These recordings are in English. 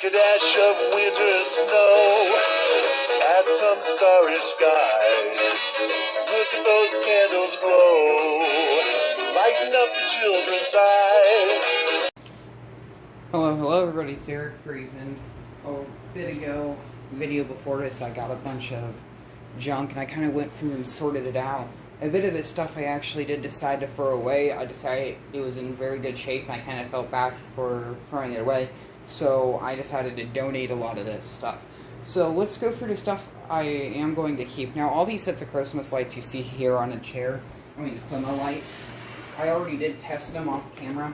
like a dash of winter snow at some starry skies. Look at those candles glow, lighting up the children's eyes. Hello everybody, it's Eric Friesen. A bit ago, video before this, I got a bunch of junk and I kind of went through and sorted it out. A bit of this stuff I actually did decide to throw away. I decided it was in very good shape and I kind of felt bad for throwing it away. So I decided to donate a lot of this stuff. So let's go through the stuff I am going to keep. Now all these sets of Christmas lights you see here on a chair, Clima lights, I already did test them off camera.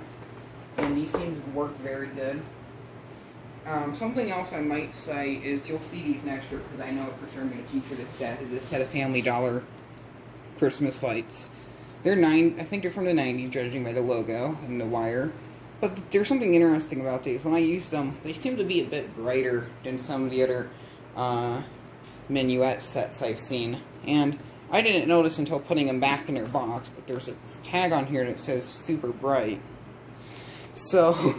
And these seem to work very good. Something else I might say is, you'll see these next year, because I know for sure I'm going to feature this set, is a set of Family Dollar Christmas lights. They're I think they're from the 90s, judging by the logo and the wire. But there's something interesting about these. When I use them, they seem to be a bit brighter than some of the other minuet sets I've seen. And I didn't notice until putting them back in their box, but there's a tag on here that says super bright. So,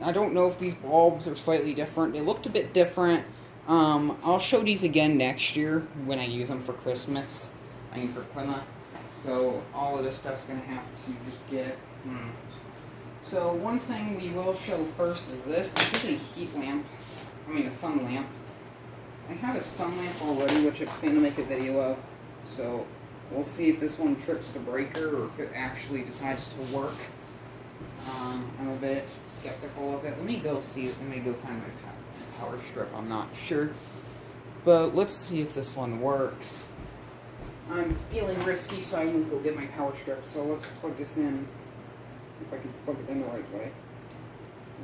I don't know if these bulbs are slightly different. They looked a bit different. I'll show these again next year when I use them for Christmas. For Clima. So, all of this stuff's going to have to just get... So, one thing we will show first is this. This is a heat lamp. A sun lamp. I have a sun lamp already, which I plan to make a video of. So, we'll see if this one trips the breaker or if it actually decides to work. I'm a bit skeptical of it. Let me go find my power strip. I'm not sure. But let's see if this one works. I'm feeling risky, so I need to go get my power strip. So let's plug this in. If I can plug it in the right way.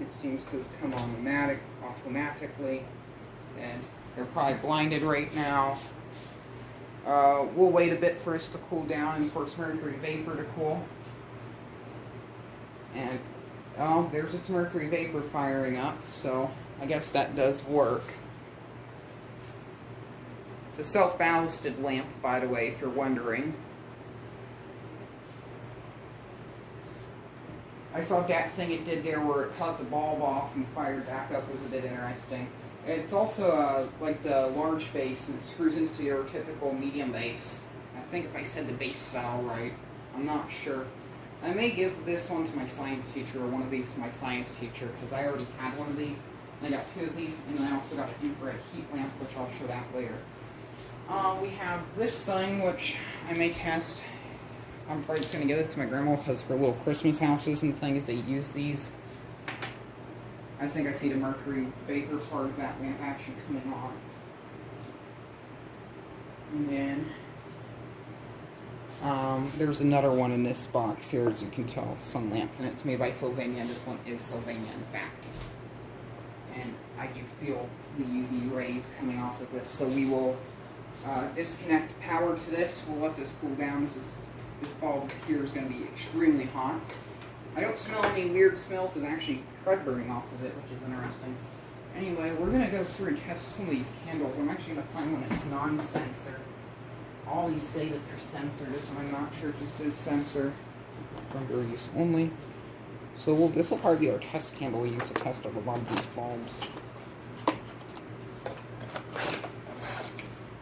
It seems to come on automatically. And they're probably blinded right now. We'll wait a bit for this to cool down and for its mercury vapor to cool. And, oh, there's its mercury vapor firing up, so I guess that does work. It's a self-ballasted lamp, by the way, if you're wondering. I saw that thing it did there where it cut the bulb off and fired back up was a bit interesting. It's also like the large base, and it screws into your typical medium base. I think if I said the base style right, I'm not sure. I may give this one to my science teacher, or one of these to my science teacher, because I already had one of these. And I got two of these, and then I also got an infrared heat lamp, which I'll show that later. We have this thing, which I may test. I'm probably just going to give this to my grandma, because for little Christmas houses and things, they use these. I think I see the mercury vapor part of that lamp actually coming on. And then... there's another one in this box here, as you can tell, sun lamp, and it's made by Sylvania. This one is Sylvania, in fact. And I do feel the UV rays coming off of this, so we will disconnect power to this. We'll let this cool down. This bulb here is going to be extremely hot. I don't smell any weird smells of actually crud burning off of it, which is interesting. Anyway, we're going to go through and test some of these candles. I'm actually going to find one that's non-sensor. All these say that they're sensor. This one I'm not sure if this is sensor. For use only. So this will probably be our test candle we use to test out a lot of these bulbs.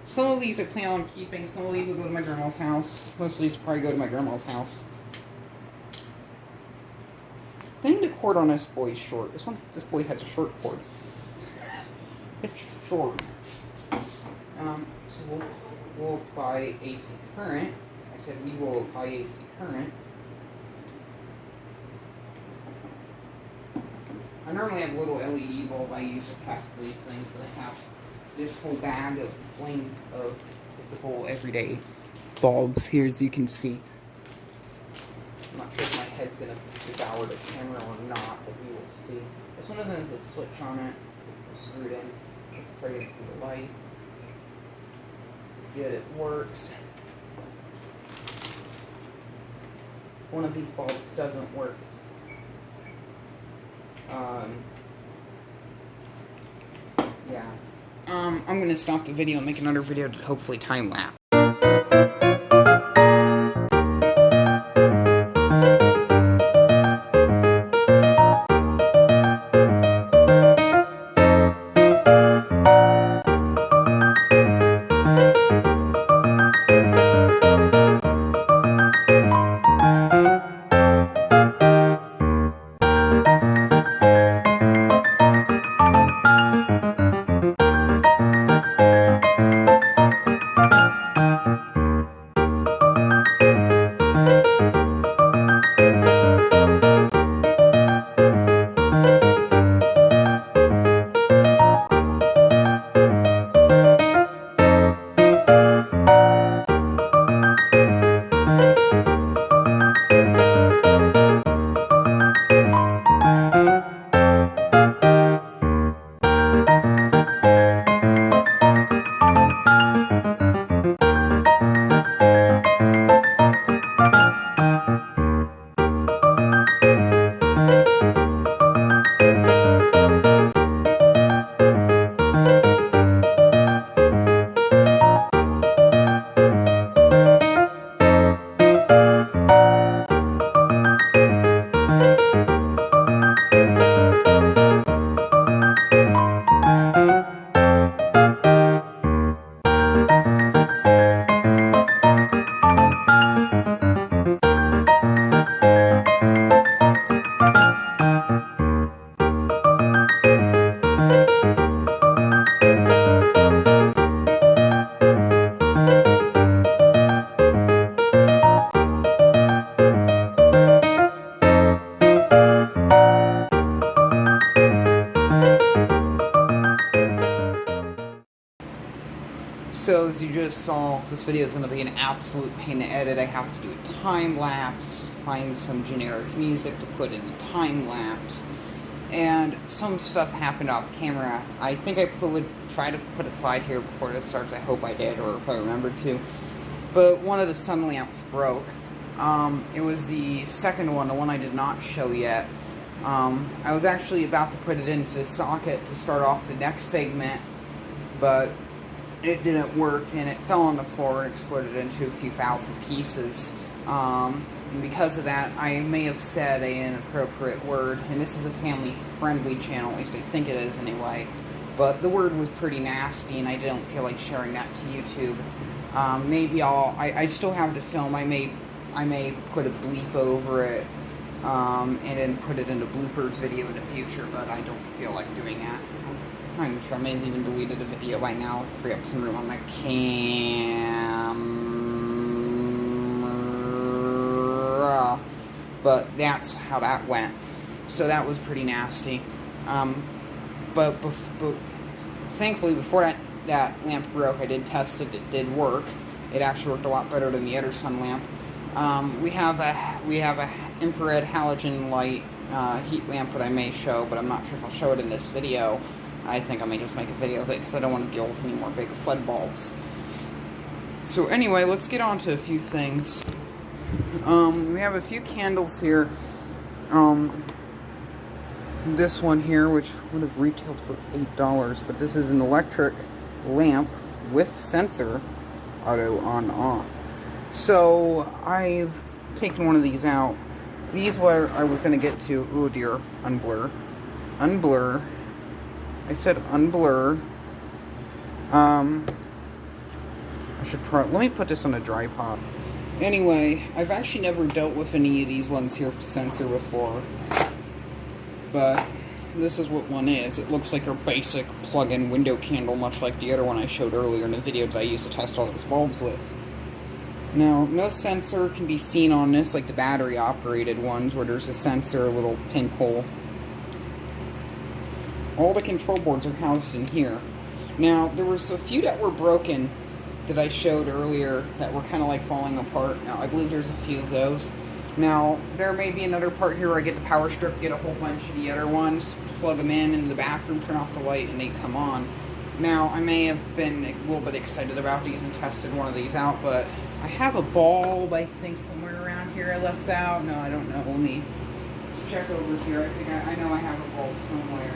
Some of these I plan on keeping. Some of these will go to my grandma's house. Most of these will probably go to my grandma's house. I think the cord on this boy is short. This boy has a short cord. It's short. So we'll apply AC current. I said we will apply AC current. I normally have a little LED bulb I use to test these things, but I have this whole bag of typical everyday bulbs here, as you can see. I'm not sure if my head's going to devour the camera or not, but we will see. This one has a switch on it. Screwed in. It's praying for the light. Good, it works. If one of these bulbs doesn't work, yeah. I'm going to stop the video and make another video to hopefully time lapse. So as you just saw, this video is going to be an absolute pain to edit. I have to do a time lapse, find some generic music to put in the time lapse, and some stuff happened off camera. I think I would try to put a slide here before this starts. I hope I did, or if I remembered to. But one of the sun lamps broke. It was the second one, the one I did not show yet. I was actually about to put it into the socket to start off the next segment, but it didn't work, and it fell on the floor and exploded into a few thousand pieces. And because of that, I may have said an inappropriate word, and this is a family-friendly channel, at least I think it is anyway, but the word was pretty nasty, and I didn't feel like sharing that to YouTube. Maybe I still have the film. I may put a bleep over it, and then put it in a bloopers video in the future, but I don't feel like doing that. I'm sure I may have even deleted a video by now to free up some room on my camera. But that's how that went. So that was pretty nasty. But thankfully, before that lamp broke, I did test it. It did work. It actually worked a lot better than the other sun lamp. We have a infrared halogen light heat lamp that I may show, but I'm not sure if I'll show it in this video. I think I may just make a video of it because I don't want to deal with any more big flood bulbs. So anyway, let's get on to a few things. We have a few candles here. This one here, which would have retailed for $8, but this is an electric lamp with sensor, auto on off. So I've taken one of these out. These were I was going to get to. Oh dear, unblur. I said unblur. I should let me put this on a dry pop. Anyway, I've actually never dealt with any of these ones here with sensor before, but this is what one is. It looks like a basic plug-in window candle, much like the other one I showed earlier in the video that I used to test all these bulbs with. Now, no sensor can be seen on this, like the battery-operated ones, where there's a sensor, a little pinhole. All the control boards are housed in here. Now, there was a few that were broken that I showed earlier that were kind of like falling apart. Now, I believe there's a few of those. Now, there may be another part here where I get the power strip, get a whole bunch of the other ones, plug them in the bathroom, turn off the light, and they come on. Now, I may have been a little bit excited about these and tested one of these out, but I have a bulb, I think, somewhere around here I left out. No, I don't know. Let me check over here. I think I know I have a bulb somewhere.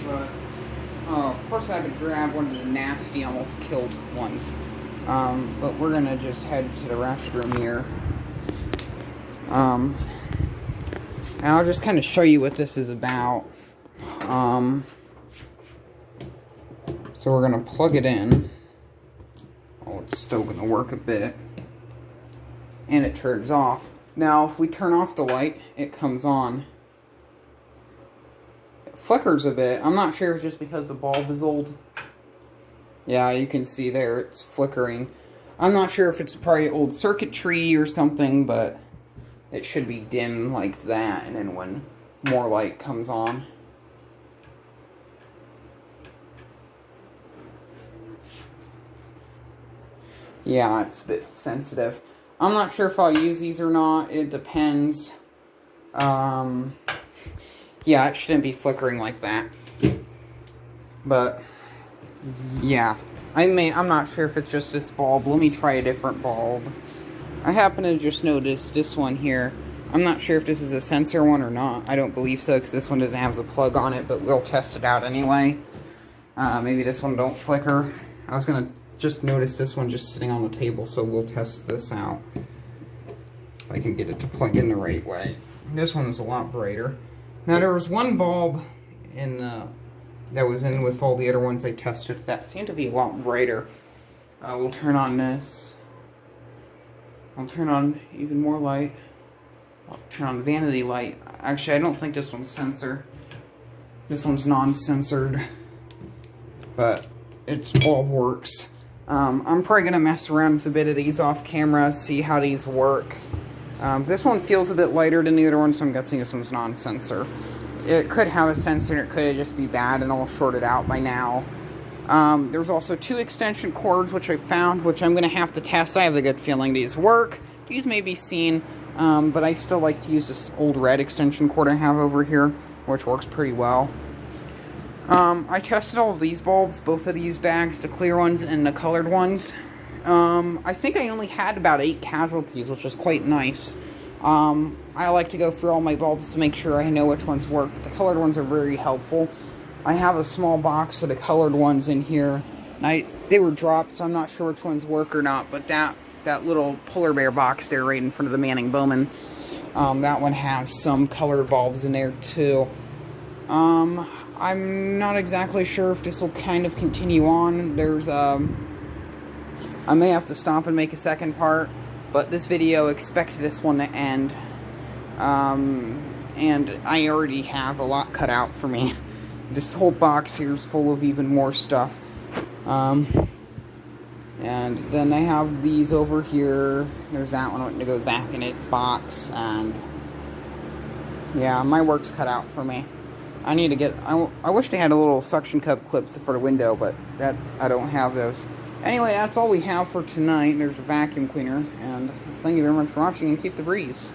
But, of course I had to grab one of the nasty, almost killed ones. But we're going to just head to the restroom here. And I'll just kind of show you what this is about. So we're going to plug it in. Oh, it's still going to work a bit. And it turns off. Now, if we turn off the light, it comes on. It flickers a bit. I'm not sure if it's just because the bulb is old. Yeah, you can see there, it's flickering. I'm not sure if it's probably old circuitry or something, but it should be dim like that, and then when more light comes on. Yeah, it's a bit sensitive. I'm not sure if I'll use these or not. It depends. Yeah, it shouldn't be flickering like that. But yeah, I'm not sure if it's just this bulb. Let me try a different bulb. I happen to just notice this one here. I'm not sure if this is a sensor one or not. I don't believe so, because this one doesn't have the plug on it, but we'll test it out anyway. Maybe this one don't flicker. I was gonna just notice this one just sitting on the table, so we'll test this out. If I can get it to plug in the right way. This one's a lot brighter. Now, there was one bulb in that was in with all the other ones I tested that seemed to be a lot brighter. We'll turn on this. I'll turn on even more light. I'll turn on vanity light. Actually, I don't think this one's sensor. This one's non-censored. But its bulb works. I'm probably going to mess around with a bit of these off camera, see how these work. This one feels a bit lighter than the other one, so I'm guessing this one's non-sensor. It could have a sensor, and it could just be bad and all shorted out by now. There's also 2 extension cords, which I found, which I'm going to have to test. I have a good feeling these work. These may be seen, but I still like to use this old red extension cord I have over here, which works pretty well. I tested all of these bulbs, both of these bags, the clear ones and the colored ones. I think I only had about 8 casualties, which is quite nice. I like to go through all my bulbs to make sure I know which ones work, but the colored ones are very helpful. I have a small box of the colored ones in here. They were dropped, so I'm not sure which ones work or not, but that little polar bear box there right in front of the Manning Bowman, that one has some colored bulbs in there too. I'm not exactly sure if this will kind of continue on. I may have to stop and make a second part, but this video, expect this one to end. And I already have a lot cut out for me. This whole box here is full of even more stuff. And then I have these over here. There's that one that goes back in its box, and yeah, my work's cut out for me. I need to get, I wish they had a little suction cup clips for the window, but I don't have those. Anyway, that's all we have for tonight. There's a vacuum cleaner, and thank you very much for watching, and keep the breeze.